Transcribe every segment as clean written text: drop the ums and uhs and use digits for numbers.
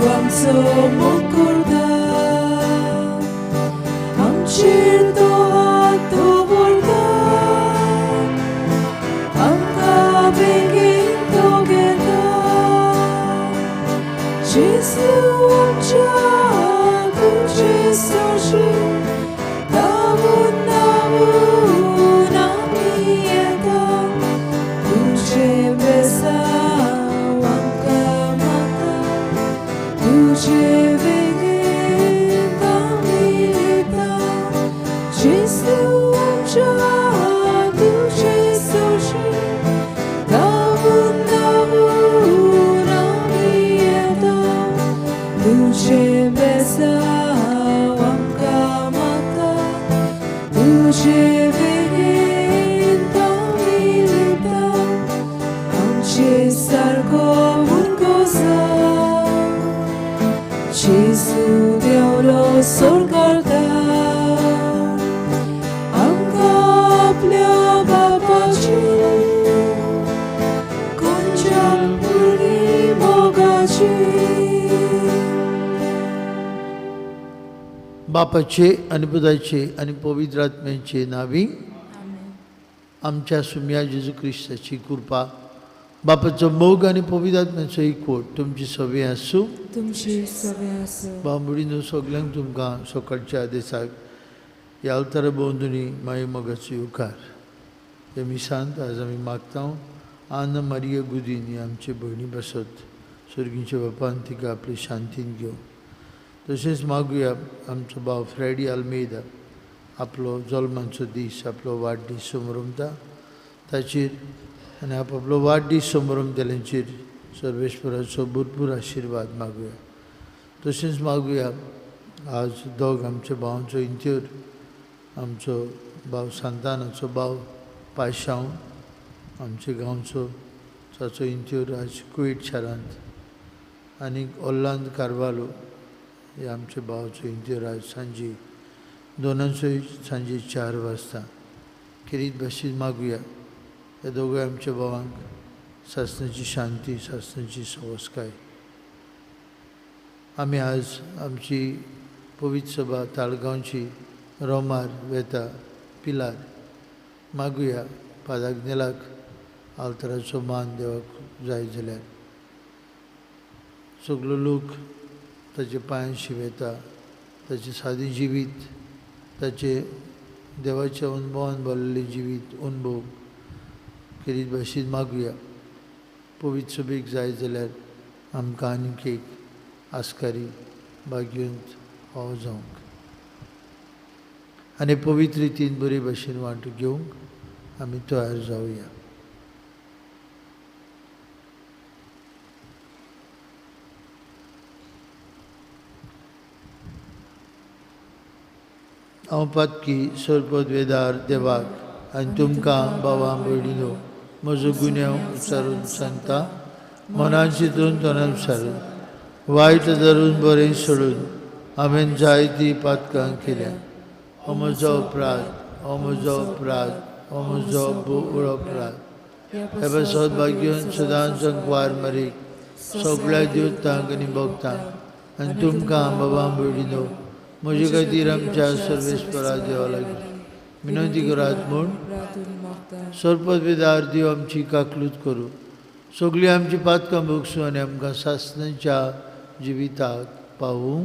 왕소 못골다 암칠도 핫도 볼다 암가백인 도게다 지수 왕자 구치 소식 나무 나미에다 구치 베사 솔걸다 암갑려 바빠지 곤장 불이 뭐가지 बापाचे आणि पुत्राचे आणि पवित्र आत्म्याचे नावी आमच्या सुम्या जेजू ख्रिस्ताची कृपा बापाचं मोग आणि पवित्र आत्म्याचं एकवट तुमची सवय आसूं बांबुडीनो सगल्यांक तुमकां सकाळच्या दिसाक ह्या अवतारा बंधुनी माये मोगाचो येवकार हे मिसांत आज आमी मागता आन्न मारिया गुदीन ही आमचे भयणी बसत सर्गीच्या बापान तिका आपली शांतीन घेवन तशेंच मागुया आमचो भाव फ्रेडी आल्मेदा आपलो जल्माचो दीस आपलो वाडदीस समारंभता ताचेर आनी आपलो वाडदीस समारंभतेल्यांचेर सर्वेश्वराचो भरपूर आशिर्वाद मागुया तशेंच मागुया आज दोग आमच्या भावांचो इंत्योर आमचो भाव सांतानाचो भाव पायशांव आमच्या गांवचो ताचो इंत्योर आज कुवेट शारांत आनी ओर्लांद कारवालो हे आमच्या भावाचो इंत्योर आज सांजे दोनांचोय सांजे 4 वाजता खेरीत भाशेन मागुया हे दोगांय आमच्या भावांक सासणाची शांती सासणाची सवस्काय आमी आज आमची पवित्र सभा ताळगांवची रोमार वेता पिलार मागुया पादाग्नेलाक आल्तराचो मान देवाक जाय जाल्यार सगलो लोक ताचे पांयांशी वेता ताचे सादें जिवीत ताचे देवाच्या अनुभवान भरलेले जिवीत अनुभव खेरीत भाशेन मागुया पवित्र सभेक जाय जाल्यार आमकां आनीक एक आस्कारी भाग्यवंत फावो जावंक आनी पवित्र रितीन बरे भाशेन वांटो घेवंक आमी तयार जावया हांव पातकी सरपदवेदार देवाक आनी तुमकां भावां भयणीनो म्हजो गुन्यांव विचारून सांगता मनान चिंतून तोंडान विचारून वायट धरून बरें सोडून हांवें जायतीं पातकां केल्या हो म्हजो अपराध हो म्हजो अपराध हो म्हजो बोवळो अपराध हे सौभाग्यवन सदांच वार मारीक सगळ्या देवतांक आनी भक्तांक आनी तुमकां बाबा भयणीनो म्हजे खातीर आमच्या सर्वेस्परा देवा लागीं विनंती करात म्हूण सरपदवेदार देव आमची काकलूत करूं सगळीं आमची पातकां भोगसूं आनी आमकां सासणाच्या जिविताक पावूं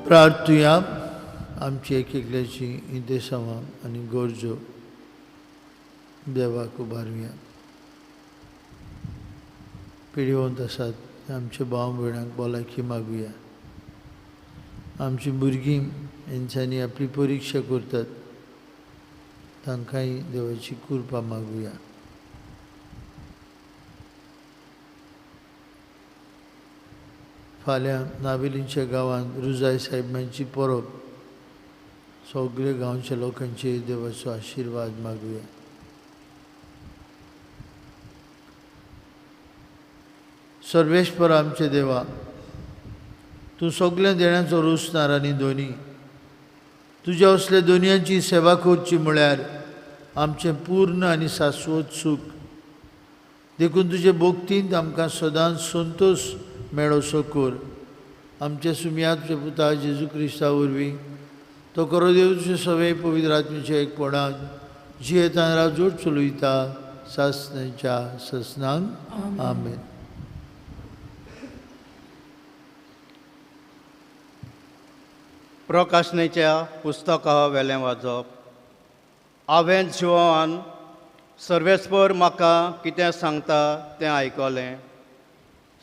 प्रार्थुया आमची एक एकल्याची इंतेसांवां आनी गरजो देवाक उबारुया. पिडीवंत आसात आमचे भाव भयणांक भलायकी मागुया. आमची भुरगीं हेंच्यांनी आपली परिक्षा करतात तांकांय देवाची कृपा मागुया. फाल्यां नावेलींच्या गांवांत रुजाय साहेबांची परब. सगळे गांवच्या लोकांचेर देवाचो आशिर्वाद मागुया. सर्वेश्वर आमचे देवा, तूं सगळ्या देण्याचो रोसणार आनी दोनी. तुज्या असल्या दोनयांची सेवा करची म्हळ्यार आमचें पूर्ण आनी शाश्वत सूख. देखून तुजे भोगतींत आमकां सदांच संतोश मेळोसो कर. आमच्या सुमयाचे पुता जेजू क्रिस्ता वरवीं तो करो देवचे सवे पवित्र आत्म्याचे एकपणान जियेतान राजवट चलयता सासण्याच्या ससनांक आमेन. प्रकाशनेच्या पुस्तका वेलें वाचप. हांवें जिवान सर्वेस्पर म्हाका कितें सांगता तें आयकलें.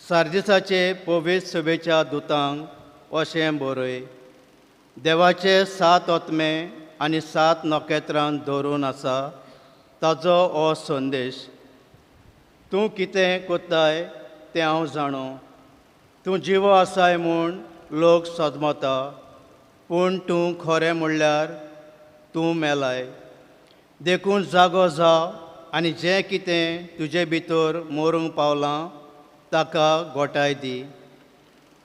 सार्दिसाचे पवित्र सभेच्या दुतांक अशें बरय. देवाचे 7 आत्मे आनी 7 नखेत्रां धरून आसा ताचो हो संदेश. तूं कितें कोत्ताय तें हांव जाणो. तूं जिवो आसाय म्हूण लोक सजमता, पूण तूं खरें म्हणल्यार तूं मेलाय. देखून जागो जा आनी जें कितें तुजे भितर मरूंक पावलां ताका गोठाय दी.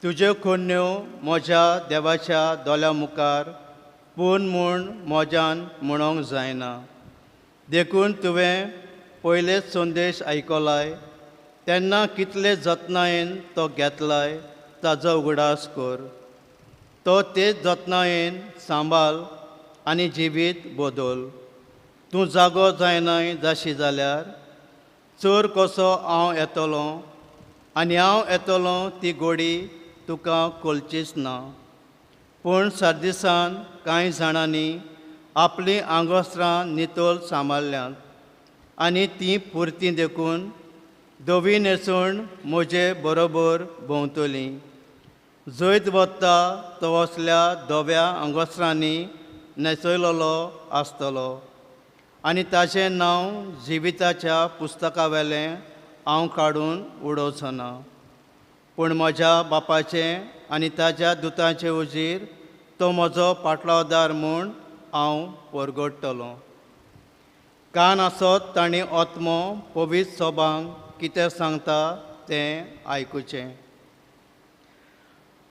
तुज्यो खोन्यो म्हज्या देवाच्या दोल्या मुखार पूण म्हूण मोजान म्हणोंक जायना. देखून तुवें पयलेच संदेश आयकलाय तेन्ना कितले जतनायेन तो घेतलाय ताचो उगडास कर. तो तेच जतनायेन सांबाळ आनी जिवीत बदल. तूं जागो जायनाय जाशी जाल्यार चोर कसो हांव येतलों आनी हांव येतलों ती घोडी तुका कळचीच ना. पूण सार्दिसान कांय जाणांनी आपलीं आंगोस्त्रां नितोल सांबाळल्यांत आनी तीं पुर्ती देखून धवी न्हेसून म्हजे बरोबर भोंवतलीं. जैत वता तो असल्या धव्या आंगोस्त्रांनी न्हेसयलोलो आसतलो आनी ताचें नांव जिविताच्या पुस्तका वेलें हांव काडून उडोवचो ना. पूण म्हज्या बापाचें आनी ताच्या दुतांचे उजीर तो म्हजो पाटलावदार म्हूण हांव परगडटलों. कान आसत तांणी आत्मो पवित्र सोबांक कितें सांगता तें आयकुचें.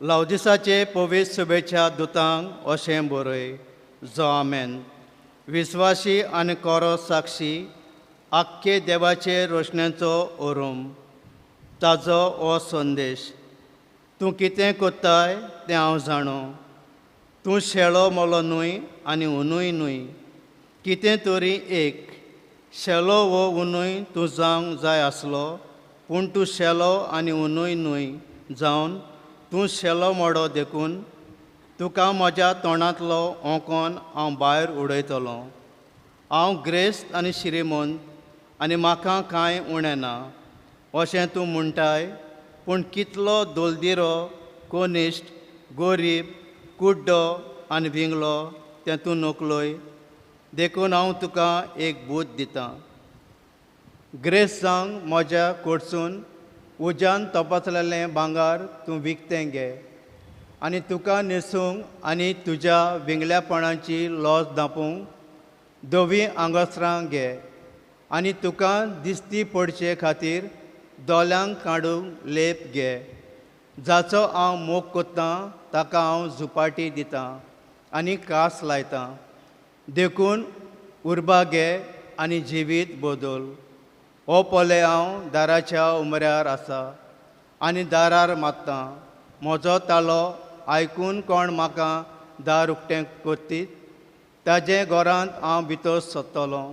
लावदिसाचे पवित्र सभेच्या दुतांक अशें बरय. जो आमेन. विस्वासी आनी कोरो साक्षी आख्खे देवाचे रोशनेचो ओरूम. ताचो हो संदेश. तूं कितें कोत्ताय तें हांव जाणो. तूं शेळो मोलो न्हय आनी उंदूय न्हय. कितें तरी एक. शेलो वो उंदूय तूं जावंक जाय आसलो, पूण तूं शेलो आनी उंदूय न्हय जावन तूं शेलो मोडो देखून तुका म्हज्या तोंडांतलो ओंकोन हांव भायर उडयतलों. हांव ग्रेस्त आनी श्रीमंत आनी म्हाका कांय उणें ना अशें तूं म्हणटाय. पूण कितलो दोलदिरो, कोनिश्ट, गरीब, कुड्डो आनी विंगलो तें तूं नकलोय. देखून हांव तुका एक बूत दितां. ग्रेस्त जावंक म्हज्या कडसून उज्यान तपासलेलें भांगार तूं विकतें घे आनी तुका न्हेसूंक आनी तुज्या विंगल्यापणाची लॉस धांपूंक धवीं आंगोस्त्रां घे आनी तुका दिसती पडचे खातीर दोळ्यांक काडूंक लेप घे. जाचो हांव मोग कोत्तां ताका हांव झुपाटी दितां आनी कास लायतां. देखून उर्बा घे आनी जिवीत बदल. हो पोले हांव दाराच्या उमऱ्यार आसा आनी दारार मात्तां. म्हजो ताळो आयकून कोण म्हाका दार उक्तें करतीत ताजे घरांत हांव भितर सरतलों.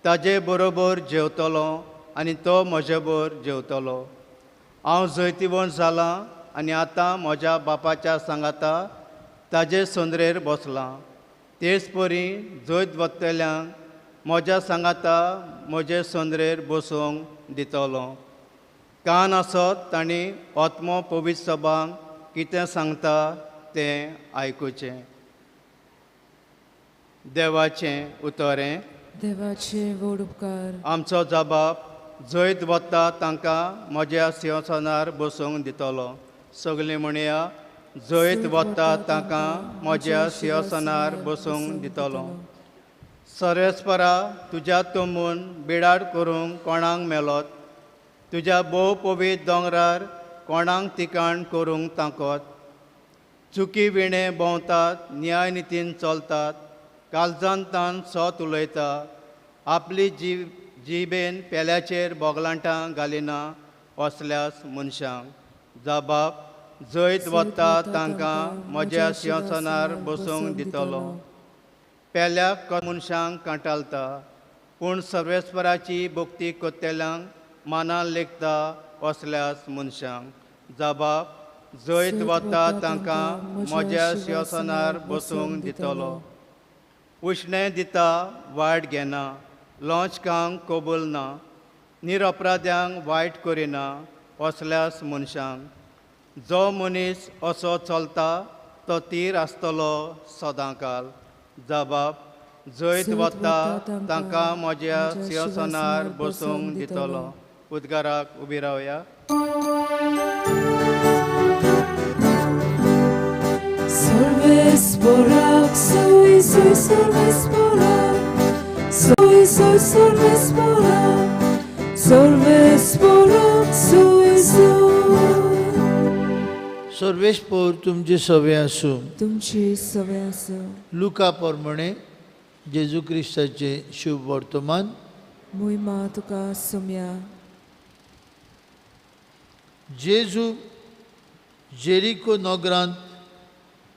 ताजे बरोबर जेवतलों आनी तो म्हजे बरोबर जेवतलो. हांव जैतिवंत जालां आनी आतां म्हज्या बापाच्या सांगाता ताजे संद्रेर बसलां. तेच परी जैत वतल्यांक म्हज्या सांगाता म्हजे संद्रेर बसूंक दितलो. कान आसत तांणी आत्मो पवित्र सभांक कितें सांगता तें आयकुचें. देवाचें उतरें. देवाचे व्हड उपकार. आमचो जबाब जैत वता तांकां म्हज्या सिंहासनार बसूंक दितलो. सगळीं म्हणया, जैत वता तांकां म्हज्या सिंहासनार बसूंक दितलो. सर्वेस्परा तुज्या तोंबून बिडाड करूंक कोणाक मेलोत. तुज्या भोव पवित्र दोंगरार कोणाक तिकाण करूंक तांकोत. चुकी विणे भोंवतात, न्याय नितीन चलतात, काळजांत तान सोत उलयता, आपली जिबेन पेल्याचेर बोगलांटां घालिना असल्यास मनशांक. जबाब जैत वता तांकां म्हज्या सिंहासनार बसूंक दितलो. पेल्याक मनशांक कांटाळटा, पूण सर्वेस्पराची भक्ती कोत्तेल्यांक मानान लेखता असल्यास मनशांक. जबाब जैत वता तांकां म्हज्या सिंहासनार बसूंक दितलो. उश्णें दिता वायट घेना, लोंचकांक कबूल ना, निरपराध्यांक वायट करिना असल्यास मनशांक. जो मनीस असो चलता तो तीर आसतलो सदांकाल. जबाब जैत वता तांकां म्हज्या सिंहासनार बसूंक दितलो. उद्गाराक उबी रावया. Sorvesporak, soy sorvesporak, soy sorvesporak, sorvesporak, soy. सर्वेस्पोर तुमचे सवे आसूं. तुमची सवय आसूं. लुका प्रमाणे जेजू क्रिस्ताचे शुभ वर्तमान. मोहिमा तुका सोम्या. जेजू जेरिको नगरांत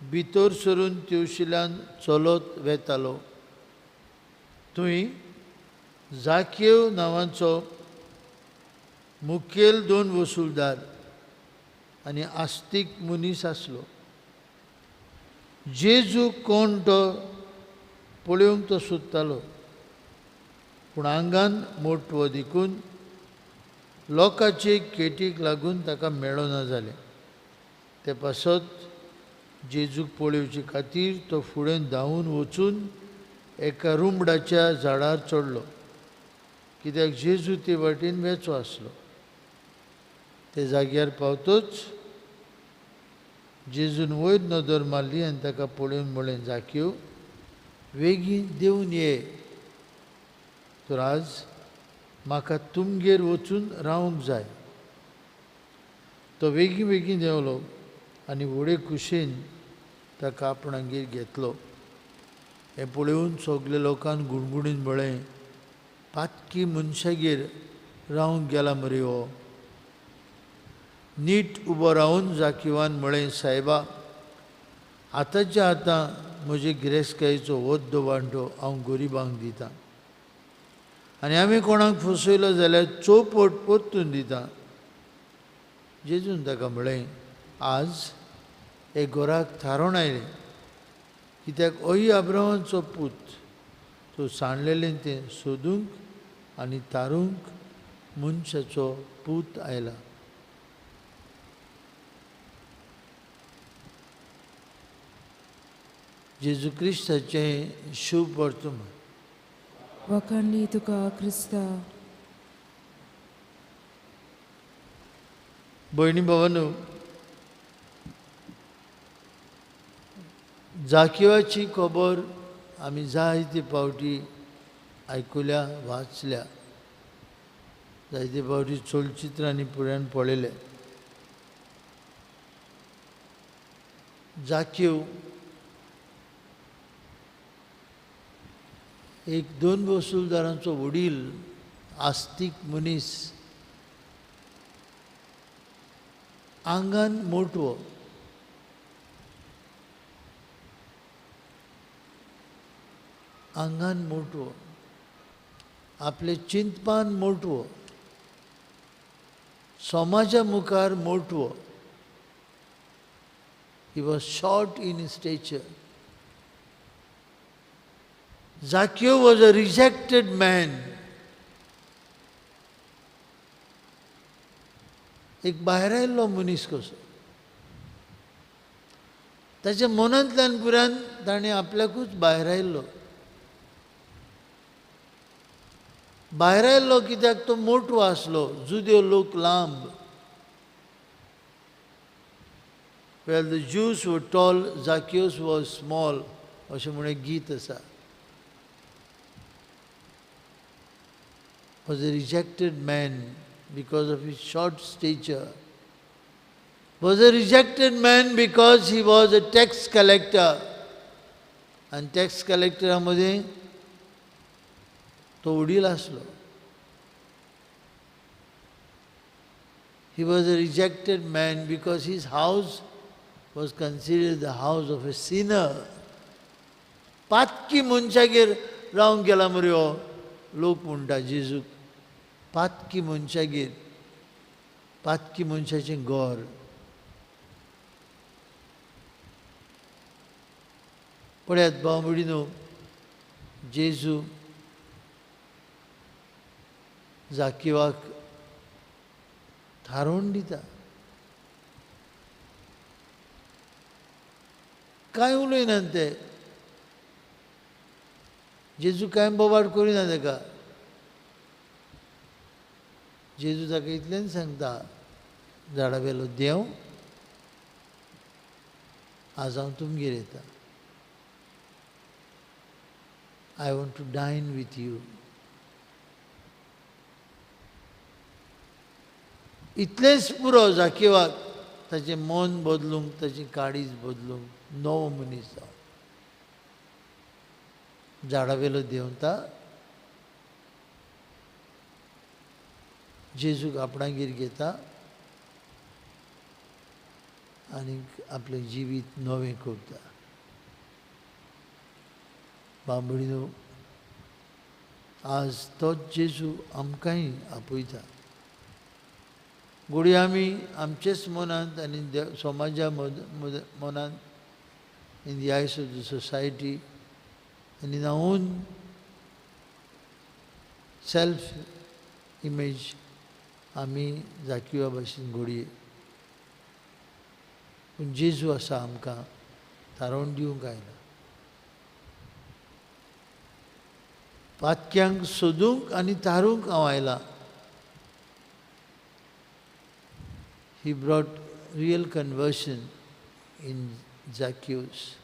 भितर सरून तेवशिल्यान चलत वेतालो. थंय झाकेव नांवाचो मुखेल 2 वसूलदार आनी आस्तीक मनीस आसलो. जेजू कोण तो पळोवंक तो सोदतालो, पूण आंगान मोटवो देखून लोकांचे केटीक लागून ताका मेळना जालें. ते पासत जेजूक पळोवचे खातीर तो फुडें धांवून वचून एका रुमडाच्या झाडार चडलो, कित्याक जेजू ते वाटेन वेचो आसलो. ते जाग्यार पावतच जेजून वयर नदर मारली आनी ताका पळोवन म्हळें, झाकेव, बेगीन देंवन ये, तर आज म्हाका तुमगेर वचून रावंक जाय. तो बेगीन बेगीन देंवलो आनी व्हडे कुशेन ताका आपणागेर घेतलो. हें पळोवन सगल्या लोकांन गुणगुणीन म्हळें, पातकी मनशागेर रावंक गेला मरे हो. नीट उबो रावन झाकेवान म्हळें, सायबा, आतांच्या आतां म्हजे गिरेस्तकायेचो वद्द वांटो हांव गरिबांक दितां, आनी हांवें कोणाक फसयलो जाल्यार चौपट परतून दितां. जेजून ताका म्हळें, आज हे घराक थारोन आयलें, कित्याक अही अब्रामाचो पूत. तो सांडलेलें तें सोदूंक आनी तारूंक मनशाचो पूत आयला. जेजू क्रिस्ताचें शुभ वर्तमान. वखाणी तुका क्रिस्ता. भयणी भावांनो, झाकेवाची खबर आमी जायते फावटी आयकुल्या, वाचल्या, जायते फावटी चलचित्रांनी फुड्यान पळयले. झाकेव एक 2 वसूलदारांचो वडील, आस्तीक मनीस, आंगान मोटवो. आंगान मोटवो, आपले चिंतपान मोटवो, समाजा मुखार मोटवो. He was short in stature. Zacchaeus was a rejected man. एक भायर आयिल्लो मनीस कसो. ताच्या मनांतल्यान पुरान ताणें आपल्याकूच भायर आयिल्लो. भायर आयिल्लो कित्याक तो मोठो आसलो, जुद्यो लोक लांब. Well, the Jews were tall, Zacchaeus was small. अशें म्हणून गीत आसा. Was a rejected man because of his short stature. Was a rejected man because he was a tax collector. And tax collector मध्ये तो वडील आसलो. He was a rejected man because his house was considered the house of a sinner. पातकी मनशागेर रावंक गेला मरे हो लोक म्हणटा जेजूक. पातकी मनशागेर, पातकी मनशाचें घर. पळयात भाव भयणीनो, जेजू जाकिवाक थारोवन दिता. कांय उलयनात ते. जेजू कांय बोबाड करिना ताका. जेजू ताका इतलेंच सांगता, झाडा वेलो देव, आज हांव तुमगेर येता. आय वॉन्ट टू डायन विथ यू. इतलेंच पुरो जाकिवाक ताचें मन बदलूंक, ताची काळीज बदलूंक, नवो मनीस जावंक. झाडा वेलो देंवता, जेजूक आपणागेर घेता आनी आपलें जिवीत नवें करता. भाव भयणीनो, आज तोच जेजू आमकांय आपयता. घोडी आमी आमचेच मनांत आनी समाजा मनांत, in the eyes of the society आनी in our own self image, आमी जाकिवा भाशेन घोडये. पूण जेजू आसा आमकां थारोवन दिवंक आयला. पातक्यांक सोदूंक आनी थारूंक हांव आयला. He brought real conversion in Zacchaeus.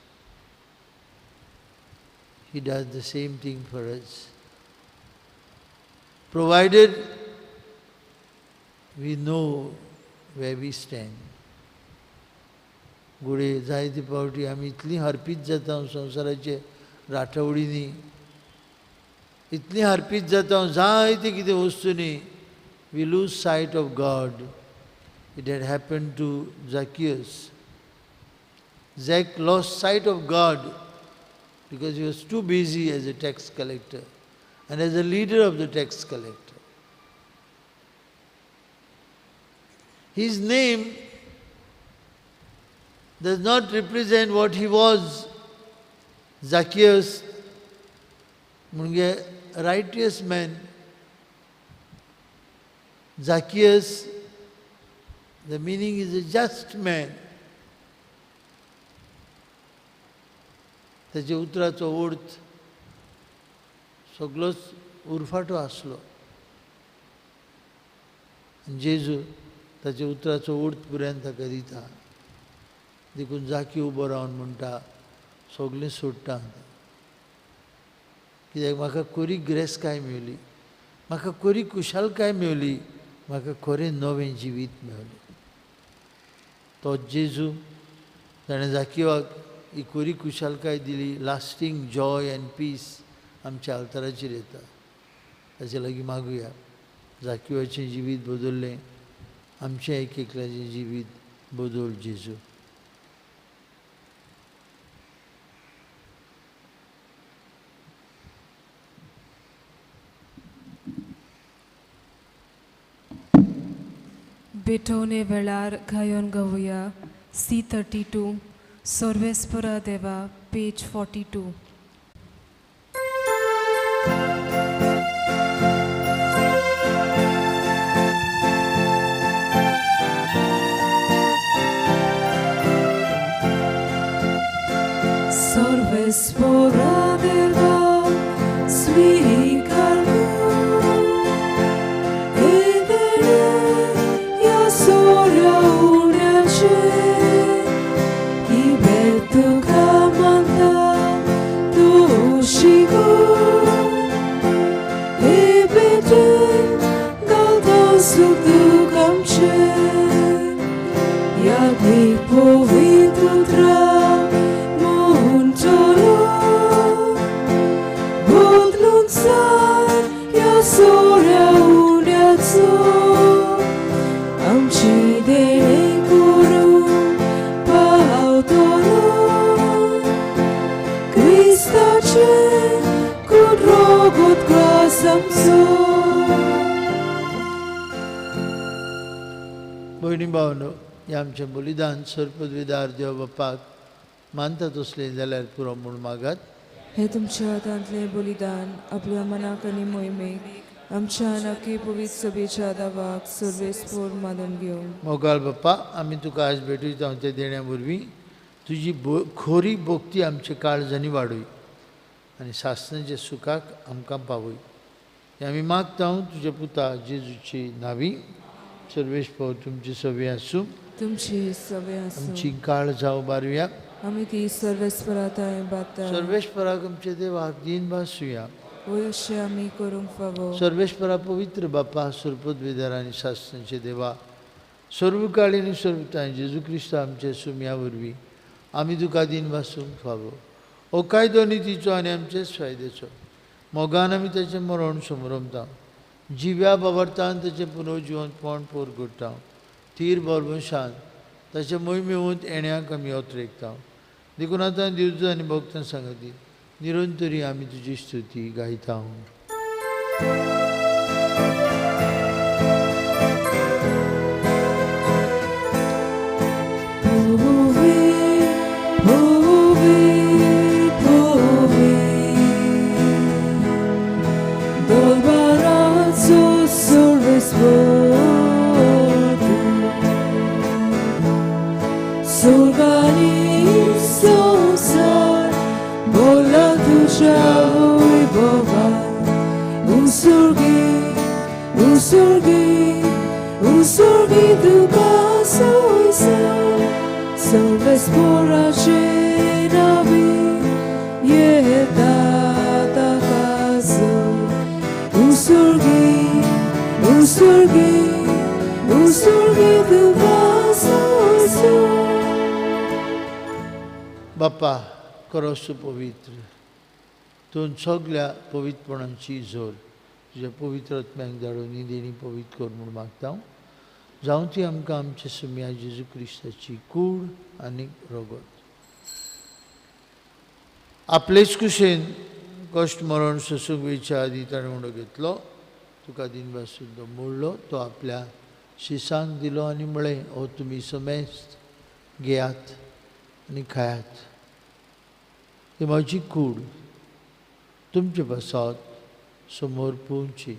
He does the same thing for us. Provided we know where we stand. घोडे जायते फावटी आमी इतली हारपीत जाता संवसाराचे राठवडींनी, इतली हारपीत जाता जायते कितें वस्तूंनी. We lose sight of God. It had happened to Zacchaeus. Zach lost sight of God because he was too busy as a tax collector and as a leader of the tax collector. His name does not represent what he was. Zacchaeus, म्हणजे righteous man. Zacchaeus, the meaning is a just man. ताचे उतराचो अर्थ सगळोच उरफाटो आसलो. जेजू ताचे उतराचो अर्थ पुरान ताका दिता. देखून जाकी उबो रावन म्हणटा, सगळें सोडटा. कित्याक म्हाका खरी गिरेस्तकाय मेवली, म्हाका खरी कुशालकाय मेवली, म्हाका खरें नवें जिवीत मेवलें. तो जेजू ताणें जाकिवाक ही खरी कुशालकाय दिली. लास्टींग जॉय एंड पीस आमच्या आल्ताराचेर येता. ताचे लागीं मागुया, जाकिवाचें जिवीत बदल्लें, आमचें एक एकल्याचें जिवीत बदल जेजू. बेटोने वेळार गायोन गावुया. C32 सर्वेस्परा देवा, पेज 42. भयणी भावनो, हे आमचें बलिदान सर्पद्विदार देव बापाक मानतात असले जाल्यार पुरो म्हूण मागात. हे तुमच्या हातांतले बलिदान आपल्या मनाक आनी मोहिमेक आमच्या नक्की पवित्र सभेच्या दावाक सर्वेस्पोर मानून घेवन. मोगाळ बाप्पा, आमी तुका आज भेटयता ते देण्या वरवीं तुजी खोरी भोक्ती आमच्या काळजांनी वाडय आनी सासणाच्या सुखाक आमकां पावय. हे आमी मागता तुज्या पुता जेजूची नांवी. सर्वेस्पोर तुमची सभे आसूं, तुमची सभे आसूं, आमची काळजां उबारुया. आमी ती सर्वेस्पराताय बाता. सर्वेस्पराक आमचे देवाक दिन भासूया. वय अशें आमी करूंक फावो. सर्वेस्परा पवित्र बापा, सर्पद्विदार आनी सासणाचे देवा, सर्वकाळी आनी सर्वताय जेजू क्रिस्त आमचे सुम्या वरवीं आमी तुका दिन भासूंक फावो. हो कायदो नितीचो आनी आमचेच फायद्याचो. मोगान आमी ताचें मरण समरमता. जिव्या बाबरतान ताचें पुनर्जिवंतपण पोर करता. तीर बरवशान ताचे मोहिमेवंत येण्याक आमी ओतरेकता. देखून आतां दिवज आनी भक्तां सांगाती निरंतरी आमी तुजी स्तुती गायता. बाप्पा, करोसो पवित्र, तूं सगळ्या पवित्रपणांची जोर तुज्या पवित्र आत्म्याक धाडून ही देणी पवित्र कर म्हूण मागता. जावं ती आमकां आमच्या सुम्या जेजू क्रिस्ताची कूड आनी रगत. आपलेच कुशेन कश्ट मरण सोसूंक वयच्या आदी ताणें उंडो घेतलो. तुका दिन भासून मोडलो, तो आपल्या शिसांक दिलो आनी म्हळें, हो तुमी समेस्त घेयात आनी खायात. ही म्हजी कूड तुमचे बसात समोर पोवची.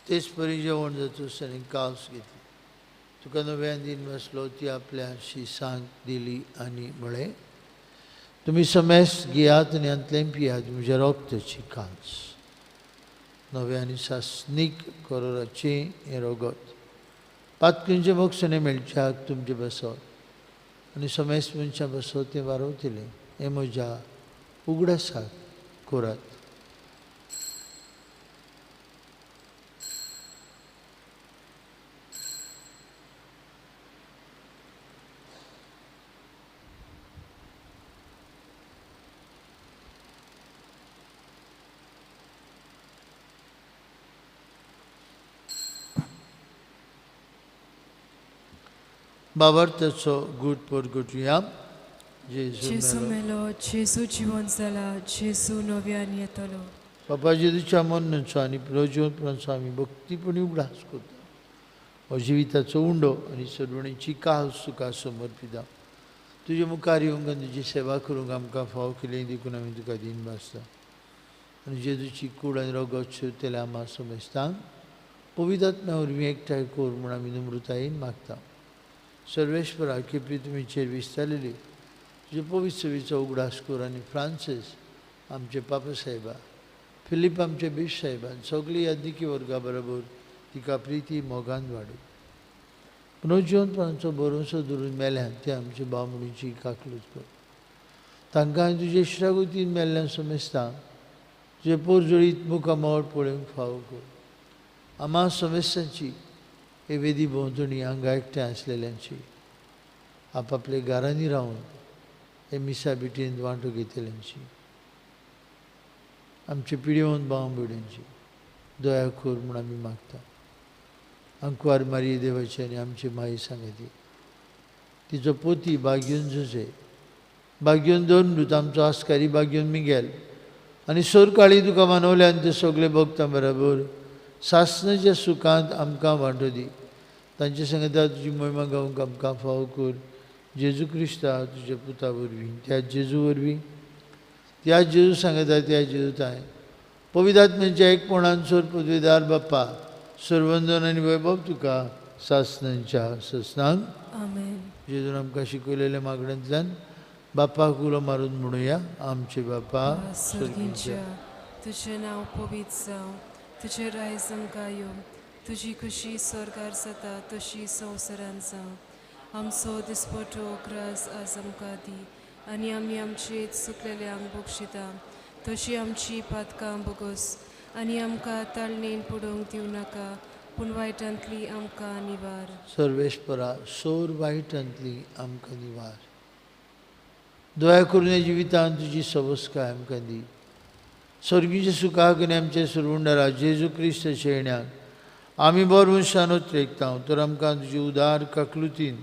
तेच परी जेवण जातूस आनी कास घेतली. तुका नव्यान दिन बसलो ती आपल्या शिसांक दिली आनी म्हळें, तुमी समेस्त घेयात आनी अंतलें पियात म्हज्या रोगताची कास. नव्या आनी सासनीक करोराचें हें रगत. पातकींचे मोक्षणे मेळच्याक तुमचे बसत आनी समेस्त मनशां बसत तें वारवतलें. हें म्हज्या उगडासाक करात. बाबरताचो गूट परगुटुया. जेजू मेलो, जेजू जिवंत जाला, जेजू नव्यान येतलो. बापा जेजूच्या मरणाचो आनी पुनर्जिवंतपणाचो आमी भक्तीपणी उगडास करता. हो जिविताचो उंडो आनी सर्वणेची कास तुका समर्पिता. तुजे मुखार येवंक आनी तुजी सेवा करूंक आमकां फाव केलें देखून आमी तुका दीन भासता आनी जेजूची कूड आनी रगत शिवतले आमा सोमेस्तांक पवित्र आत्म्या वरवीं एकठांय कोर म्हूण आमी नम्रतायेन मागता. सर्वेश्वरा केपरी तुमीचेर विस्तारलेली तुजे पवित्र सेवेचो उगडास कोर आनी फ्रांसीस आमचे पापा साहेबा, फिलीप आमचे बिश साहेबान सगळी यादनिकी वर्गा बरोबर तिका प्रिती मोगान वाडय. पुनर्जीवनपणाचो भरोसो धरून मेल्यान ते आमचे भाव म्हणूची काकलूत कर. तांकां तुजे इश्टागतीन मेल्ल्यान सोमेस्तां तुजे पोरजोळीत मुखामोड पळोवंक फावो कर. आमा सोमेस्तांची हे वेदी भोंवतणी हांगा एकठांय आसलेल्यांची आपापल्या घरांनी रावन हे मिसा बिटीन वांटो घेतल्यांची आमचे पिडीवंत भाव भयणींची दया कर म्हूण आमी मागता. अंकुवार मारिये देवाची आनी आमची माई सांगती तिचो पोती भाग्योन झुजे भाग्योन दोन मृत आमचो आस्कारी भाग्योन मिगेल आनी सोर काळी तुका मानवल्यान ते सगळे भक्तां बरोबर सासणाच्या सुखांत आमकां वांटो दी. तांचे सांगता तुजी महिमा गावंक आमकां फाव कर. जेजू क्रिस्ता तुज्या पुता वरवीं त्या जेजू वरवीं त्या जेजू सांगता त्या जेजू ताय पवित्र आत्म्याच्या एकपणान सोर पदवीदार बाप्पा सर्वंदन आनी वैभव तुका सासणांच्या ससनांक आमेन. जेजून आमकां शिकयलेल्या मागण्यांतल्यान बापाक उलो मारून म्हणुया. आमचे बापा सर्गींच्या तुजें नांव पवित्र जावं, तुजें रायज आमकां येवं, तुजी खुशी स्वर्गार जाता तशी संवसारांत जावं. आमचो दिसपटो ग्रास आज आमकां दी आनी आमी आमचे चुकलेल्यांक बक्षिता तशी आमची पातकां बोगोस आनी आमकां ताळणेन पडोवंक दिवं नाका पूण वायटांतली आमकां निवार. सर्वेश्वरा सोर वायटांतली आमकां निवार. दया करून ह्या जिवितांत तुजी सवस्काय आमकां दी. स्वर्गीच्या सुखाक आनी आमचे सुरवंडरा जेजू क्रिस्ताच्या येण्याक आमी बरो वंशानोत रेखता तर आमकां तुजी उदार काकलुतीन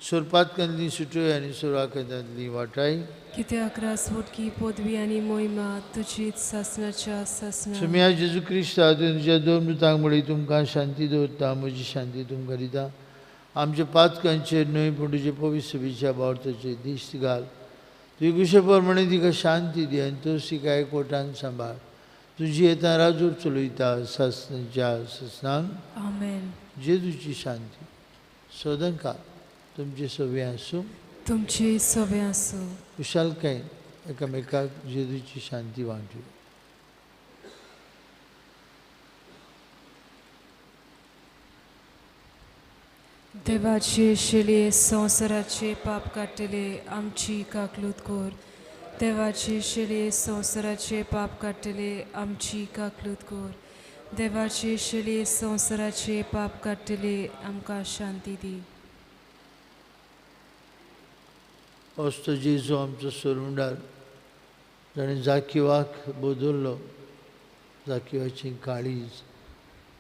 सोरपातकांतली सुटय आनी सोरवाकांतली वाटाय. कित्याक रासवटकी पदवी आनी मोहिमा तुजीच सासणाच्या सासना. सुम्या जेजू क्रिस्ता तुज्या दोन मृतांक मळी तुमकां शांती दवरता म्हजी शांती तुमकां दिता. आमच्या पातकांचेर न्हय पूण तुजे पवित्र सभेच्या बावटाचेर दिश्ट घाल. तुवें कुशे प्रमाणे तिका शांती दी आनी तो तिका एकवटान सांबाळ. तुजी येता राजूर चलयता सासणाच्या ससनांक आमेन. जेजूची शांती सदांकाळ तुमचे सवे आसूं. तुमची सवे आसूं. कुशालकायेन एकामेकाक जेजूची शांती वांटूया. देवाचे शेळये संवसाराचे पाप काडटले आमची काकलूत कोर. देवाचे शेळये संवसाराचे पाप काडटले आमची काकलूत कोर. देवाचे शेळये संवसाराचे पाप काडटले आमकां शांती दी. असतो जेजू आमचो सोरुंडार जाणें जाकिवाक बदल्लो. जाकिवाची काळीज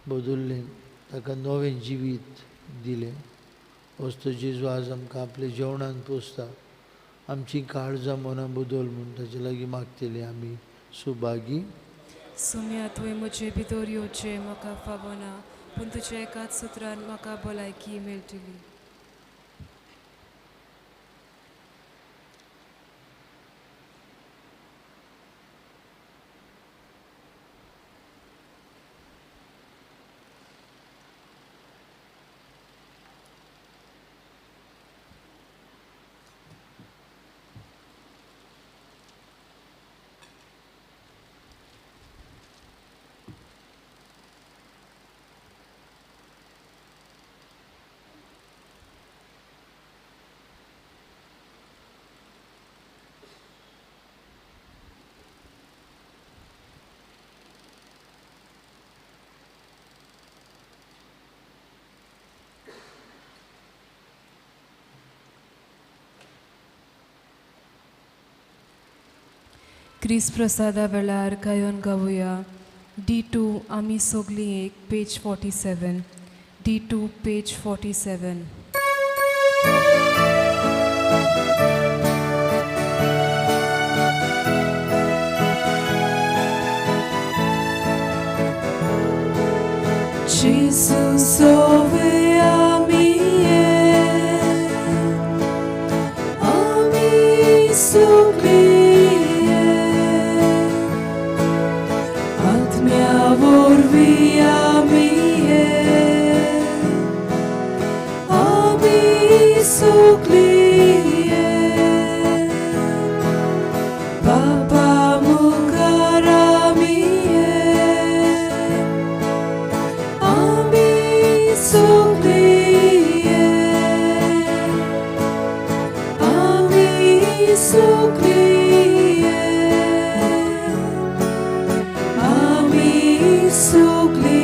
बदल्लें ताका नवें जिवीत दिलें. असतो जेजू आज आमकां आपल्या जेवणान पोसता. आमची काळजां मनां बदल म्हूण ताचे लागीं मागतले आमी सुभागी. सुम्या तुवें म्हजे भितर येवचें म्हाका फावो ना पूण तुज्या एकाच सुत्रान म्हाका भलायकी मेळटली. क्रिस प्रसादा वेळार गायन गावुया. D2 आमी सोगली एक page 47. D2 page 47. Jesus over me, suglie, atmiavor via mie, ami suglie, papa mungara mie, ami suglie, ami suglie, ami suglie.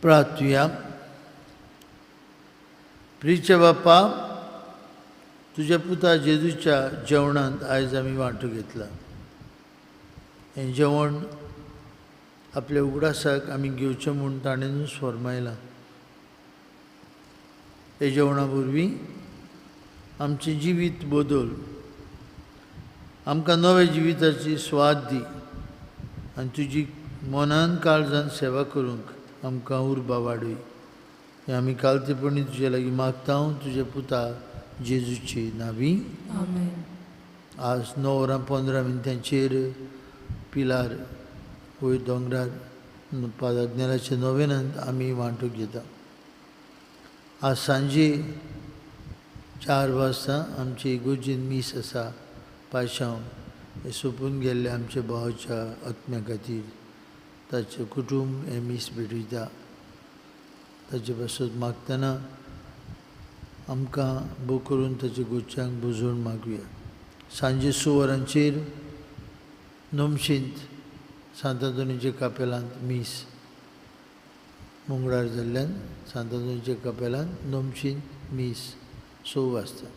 प्रार्थूया. प्रिय बाप्पा, तुझ्या पुता जेजूच्या जेवणांत आयज आमी वांटो घेतला. हें जेवण आपल्या उगडासाक आमी घेवचें म्हूण ताणेंच फरमायलां. हे जेवणा वरवीं आमचें जिवीत बदल, आमकां नव्या जिविताची स्वाद दी आनी तुजी मनान काळजान सेवा करूंक आमकां उर्बा वाडय. हें आमी कालतेपणी तुजे लागीं मागता तुजे पुता जेजूचे नांवी. आमेन. आज 9:15 पिलार वयर दोंगरार पादाज्ञानाचे नोवेनांत आमी वांटो घेता. आज सांजे 4 वाजता आमची इगोर्जीन मीस आसा पायशांव. हे सोंपून गेल्ले आमच्या भावाच्या आत्म्या खातीर ताचें कुटुंब हे मीस भेटयता. ताचे पासून मागतना आमकां भोव करून ताच्या गोच्यांक बुजोवन मागुया. सांजे 6 वरांचेर नोमशींत सांतादोनीच्या कापेलांत मीस मुंगडार जाल्ल्यान सांतादोनीच्या कापेलांत नोमशींत मीस 6 वाजता.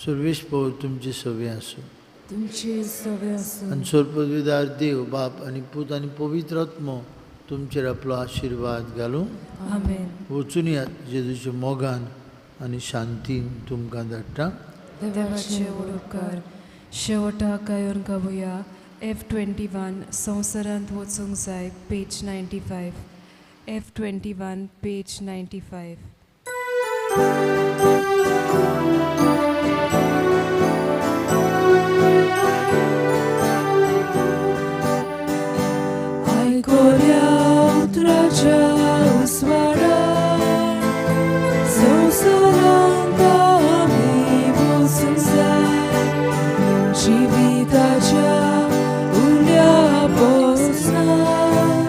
सर्वेश पौर तुमची सवे आसूं. तुमची सवे आसूं. आनी सोरपदवीदार देव बाप आनी पूत आनी पवित्र आत्मो तुमचेर आपलो आशिर्वाद घालूं. आमेन. वचून यात जेजूच्या मोगान आनी शांतीन तुमकां धाडटा. देवाचे उपकार शेवटाक कायून कावुया. F21 संवसारांत वचूंक जाय, page 95. F21 page 95. Aikoria utracia uswara, संवसारांत आमी वचूंक जाय, जिविताच्या उरल्या पोसनान.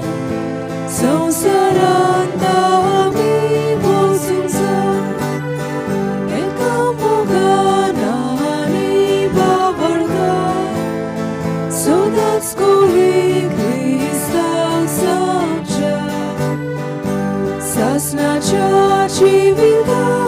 संवसारांत आमी वचूंक जाय, एका मोगान आनी बावरताय, सदांच कोरी क्रिस्तांव जावच्या, सासणाच्या जिवितांत